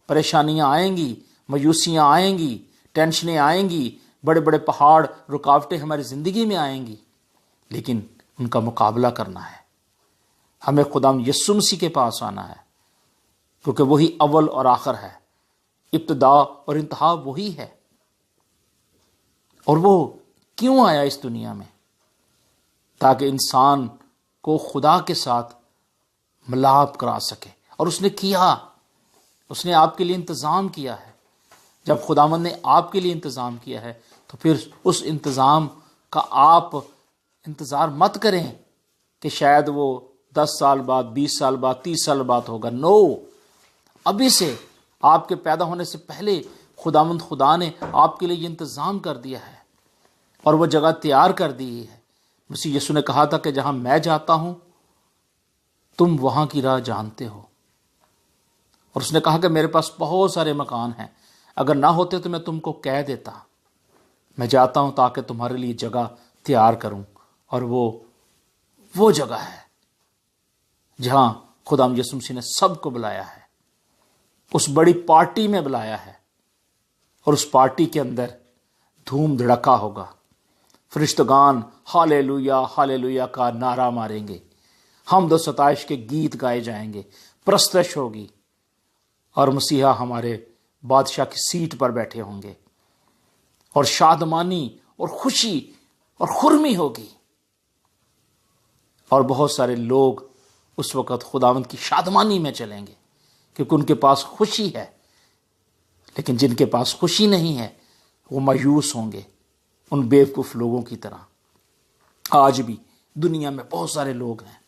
[SPEAKER 1] پریشانیاں آئیں گی، مایوسیاں آئیں گی، ٹینشنیں آئیں گی، بڑے بڑے پہاڑ، رکاوٹیں ہماری زندگی میں آئیں گی، لیکن ان کا مقابلہ کرنا ہے۔ ہمیں خداوند یسوع مسیح کے پاس آنا ہے، کیونکہ وہی اول اور آخر ہے، ابتدا اور انتہا وہی ہے۔ اور وہ کیوں آیا اس دنیا میں؟ تاکہ انسان کو خدا کے ساتھ ملاپ کرا سکے، اور اس نے کیا، اس نے آپ کے لیے انتظام کیا ہے۔ جب خداوند نے آپ کے لیے انتظام کیا ہے تو پھر اس انتظام کا آپ انتظار مت کریں کہ شاید وہ 10 سال بعد، 20 سال بعد، 30 سال بعد ہوگا۔ نو، ابھی سے، آپ کے پیدا ہونے سے پہلے خداوند خدا نے آپ کے لیے یہ انتظام کر دیا ہے، اور وہ جگہ تیار کر دی ہے۔ مسیح یسوع نے کہا تھا کہ جہاں میں جاتا ہوں تم وہاں کی راہ جانتے ہو، اور اس نے کہا کہ میرے پاس بہت سارے مکان ہیں، اگر نہ ہوتے تو میں تم کو کہہ دیتا۔ میں جاتا ہوں تاکہ تمہارے لیے جگہ تیار کروں، اور وہ جگہ ہے جہاں خداوند یسوع مسیح نے سب کو بلایا ہے، اس بڑی پارٹی میں بلایا ہے، اور اس پارٹی کے اندر دھوم دھڑکا ہوگا، فرشتگان ہالےلویا ہالےلویا کا نعرہ ماریں گے، حمد و ستائش کے گیت گائے جائیں گے، پرستش ہوگی، اور مسیحا ہمارے بادشاہ کی سیٹ پر بیٹھے ہوں گے، اور شادمانی اور خوشی اور خرمی ہوگی، اور بہت سارے لوگ اس وقت خداوند کی شادمانی میں چلیں گے، کیونکہ ان کے پاس خوشی ہے۔ لیکن جن کے پاس خوشی نہیں ہے وہ مایوس ہوں گے، ان بیوقوف لوگوں کی طرح۔ آج بھی دنیا میں بہت سارے لوگ ہیں،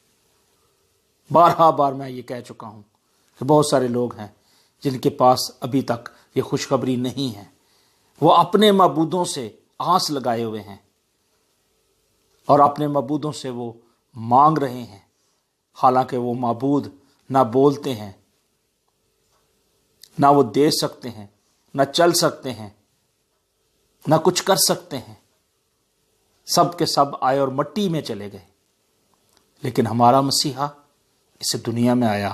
[SPEAKER 1] بارہا بار میں یہ کہہ چکا ہوں کہ بہت سارے لوگ ہیں جن کے پاس ابھی تک یہ خوشخبری نہیں ہے۔ وہ اپنے معبودوں سے آس لگائے ہوئے ہیں، اور اپنے معبودوں سے وہ مانگ رہے ہیں، حالانکہ وہ معبود نہ بولتے ہیں، نہ وہ دے سکتے ہیں، نہ چل سکتے ہیں، نہ کچھ کر سکتے ہیں۔ سب کے سب آئے اور مٹی میں چلے گئے، لیکن ہمارا مسیحا اس دنیا میں آیا،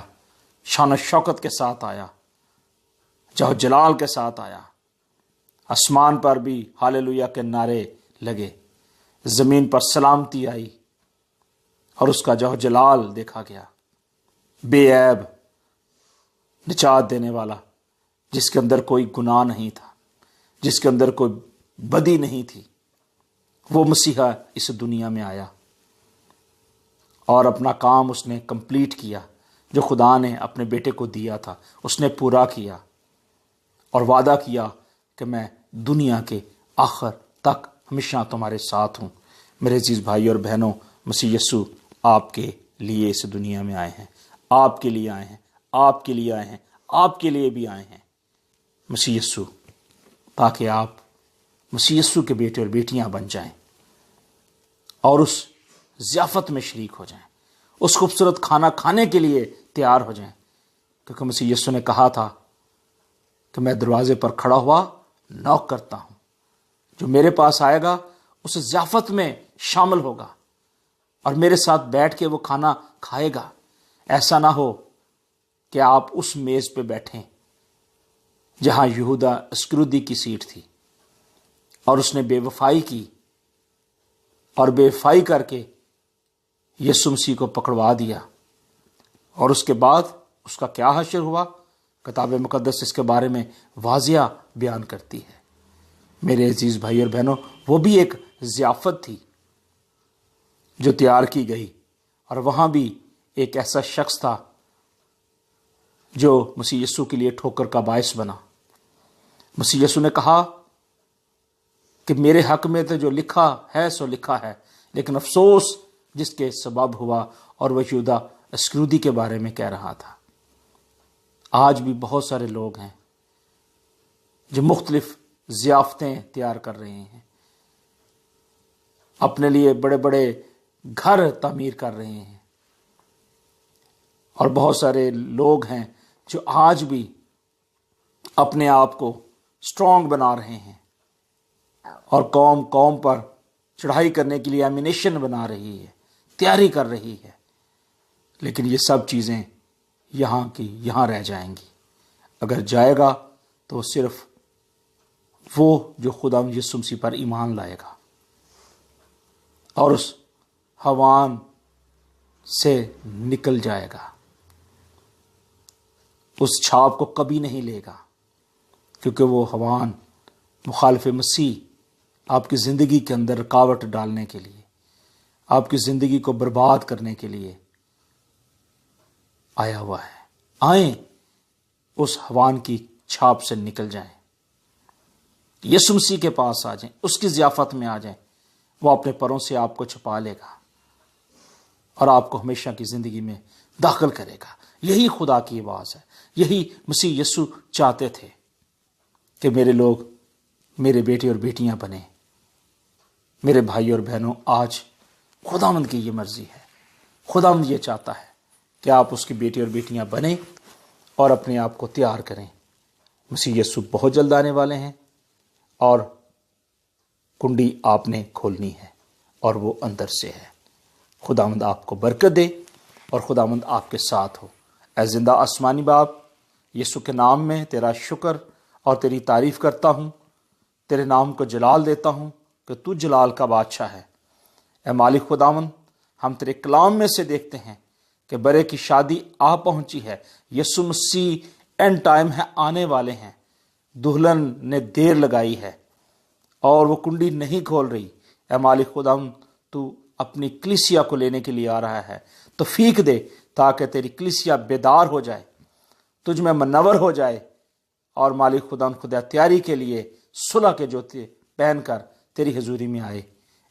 [SPEAKER 1] شان و شوکت کے ساتھ آیا، جاہ جلال کے ساتھ آیا۔ آسمان پر بھی ہالےلویا کے نعرے لگے، زمین پر سلامتی آئی، اور اس کا جاہ جلال دیکھا گیا، بے عیب، نجات دینے والا، جس کے اندر کوئی گناہ نہیں تھا، جس کے اندر کوئی بدی نہیں تھی، وہ مسیحا اس دنیا میں آیا، اور اپنا کام اس نے کمپلیٹ کیا، جو خدا نے اپنے بیٹے کو دیا تھا اس نے پورا کیا، اور وعدہ کیا کہ میں دنیا کے آخر تک ہمیشہ تمہارے ساتھ ہوں۔ میرے عزیز بھائی اور بہنوں، مسیح یسوع آپ کے لیے اس دنیا میں آئے ہیں، آپ کے لیے آئے ہیں، آپ کے لیے آئے ہیں، آپ کے لیے بھی آئے ہیں، مسیح یسوع، تاکہ آپ مسیح یسوع کے بیٹے اور بیٹیاں بن جائیں، اور اس ضیافت میں شریک ہو جائیں، اس خوبصورت کھانا کھانے کے لیے تیار ہو جائیں، کیونکہ مسیح یسوع نے کہا تھا کہ میں دروازے پر کھڑا ہوا نوک کرتا ہوں، جو میرے پاس آئے گا اس ضیافت میں شامل ہوگا اور میرے ساتھ بیٹھ کے وہ کھانا کھائے گا۔ ایسا نہ ہو کہ آپ اس میز پہ بیٹھیں جہاں یہودا اسکرودی کی سیٹ تھی اور اس نے بے وفائی کی اور بے وفائی کر کے یسوع مسیح کو پکڑوا دیا، اور اس کے بعد اس کا کیا حشر ہوا، کتاب مقدس اس کے بارے میں واضح بیان کرتی ہے۔ میرے عزیز بھائی اور بہنوں، وہ بھی ایک ضیافت تھی جو تیار کی گئی، اور وہاں بھی ایک ایسا شخص تھا جو مسیح یسوع کے لیے ٹھوکر کا باعث بنا۔ مسیح یسوع نے کہا کہ میرے حق میں تو جو لکھا ہے سو لکھا ہے، لیکن افسوس جس کے سبب ہوا، اور وہ یہودا اسکرودی کے بارے میں کہہ رہا تھا۔ آج بھی بہت سارے لوگ ہیں جو مختلف ضیافتیں تیار کر رہے ہیں، اپنے لیے بڑے بڑے گھر تعمیر کر رہے ہیں، اور بہت سارے لوگ ہیں جو آج بھی اپنے آپ کو اسٹرانگ بنا رہے ہیں اور قوم پر چڑھائی کرنے کے لیے ایمینیشن بنا رہی ہے، تیاری کر رہی ہے، لیکن یہ سب چیزیں یہاں کی یہاں رہ جائیں گی۔ اگر جائے گا تو صرف وہ جو خدا یسوع مسیح پر ایمان لائے گا اور اس حوان سے نکل جائے گا، اس چھاپ کو کبھی نہیں لے گا، کیونکہ وہ حوان مخالف مسیح آپ کی زندگی کے اندر رکاوٹ ڈالنے کے لیے، آپ کی زندگی کو برباد کرنے کے لیے آیا ہوا ہے۔ آئیں اس حوان کی چھاپ سے نکل جائیں، یسوع مسیح کے پاس آ جائیں، اس کی ضیافت میں آ جائیں، وہ اپنے پروں سے آپ کو چھپا لے گا اور آپ کو ہمیشہ کی زندگی میں داخل کرے گا۔ یہی خدا کی آواز ہے، یہی مسیح یسوع چاہتے تھے کہ میرے لوگ میرے بیٹے اور بیٹیاں بنیں۔ میرے بھائی اور بہنوں، آج خداوند کی یہ مرضی ہے، خداوند یہ چاہتا ہے کہ آپ اس کی بیٹے اور بیٹیاں بنیں اور اپنے آپ کو تیار کریں۔ مسیح یسوع بہت جلد آنے والے ہیں، اور کنڈی آپ نے کھولنی ہے، اور وہ اندر سے ہے۔ خداوند آپ کو برکت دے اور خداوند آپ کے ساتھ ہو۔ اے زندہ آسمانی باپ، یسوع کے نام میں تیرا شکر اور تیری تعریف کرتا ہوں، تیرے نام کو جلال دیتا ہوں کہ تو جلال کا بادشاہ ہے۔ اے مالک خداوند، ہم تیرے کلام میں سے دیکھتے ہیں کہ برے کی شادی آ پہنچی ہے، یسوع مسیح اینڈ ٹائم ہے، آنے والے ہیں، دلہن نے دیر لگائی ہے اور وہ کنڈی نہیں کھول رہی۔ اے مالک خداوند، تو اپنی کلیسیا کو لینے کے لیے آ رہا ہے، توفیق دے تاکہ تیری کلیسیا بیدار ہو جائے، تجھ میں منور ہو جائے، اور مالک خداوند خدا تیاری کے لیے صلح کے جوتے پہن کر تیری حضوری میں آئے۔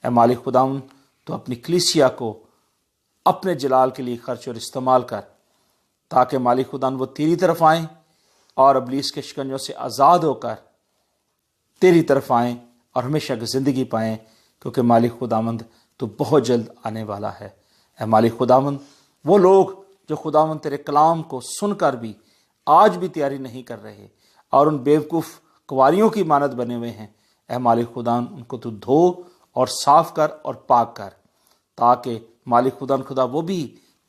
[SPEAKER 1] اے مالک خداوند، تو اپنی کلیسیا کو اپنے جلال کے لیے خرچ اور استعمال کر، تاکہ مالک خداوند وہ تیری طرف آئیں اور ابلیس کے شکنجوں سے آزاد ہو کر تیری طرف آئیں اور ہمیشہ کی زندگی پائیں، کیونکہ مالک خداوند تو بہت جلد آنے والا ہے۔ اے مالک خداوند، وہ لوگ جو خداوند تیرے کلام کو سن کر بھی آج بھی تیاری نہیں کر رہے اور ان بیوقوف کنواریوں کی مانند بنے ہوئے ہیں، اے مالک خداوند ان کو تو دھو اور صاف کر اور پاک کر، تاکہ مالک خدا وہ بھی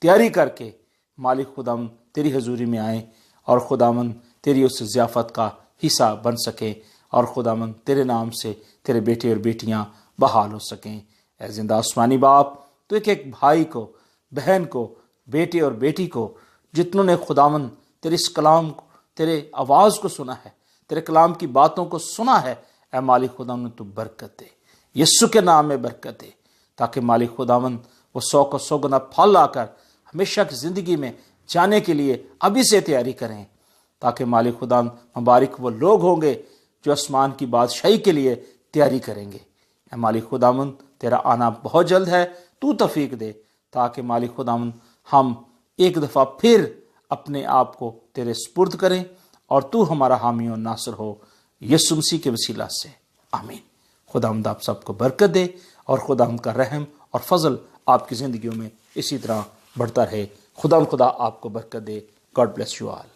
[SPEAKER 1] تیاری کر کے مالک خداوند تیری حضوری میں آئیں اور خداوند تیری اس ضیافت کا حصہ بن سکیں، اور خداوند تیرے نام سے تیرے بیٹے اور بیٹیاں بحال ہو سکیں۔ اے زندہ آسمانی باپ، تو ایک بھائی کو، بہن کو، بیٹے اور بیٹی کو، جتنوں نے خداوند تیرے اس کلام کو، تیرے آواز کو سنا ہے، تیرے کلام کی باتوں کو سنا ہے، اے مالک خداوند تو برکت دے، یسوع کے نام میں برکت دے، تاکہ مالک خداوند وہ 100 کو 100 گنا پھل لا کر ہمیشہ کی زندگی میں جانے کے لیے ابھی سے تیاری کریں، تاکہ مالک خداوند مبارک وہ لوگ ہوں گے جو آسمان کی بادشاہی کے لیے تیاری کریں گے۔ اے مالک خداوند، تیرا آنا بہت جلد ہے، تو توفیق دے تاکہ مالک خداوند ہم ایک دفعہ پھر اپنے آپ کو تیرے سپرد کریں اور تو ہمارا حامی و ناصر ہو، یسوع مسیح کے وسیلہ سے، آمین۔ خداوند آپ سب کو برکت دے اور خداوند کا رحم اور فضل آپ کی زندگیوں میں اسی طرح بڑھتا رہے۔ خدا آپ کو برکت دے۔ God bless you all.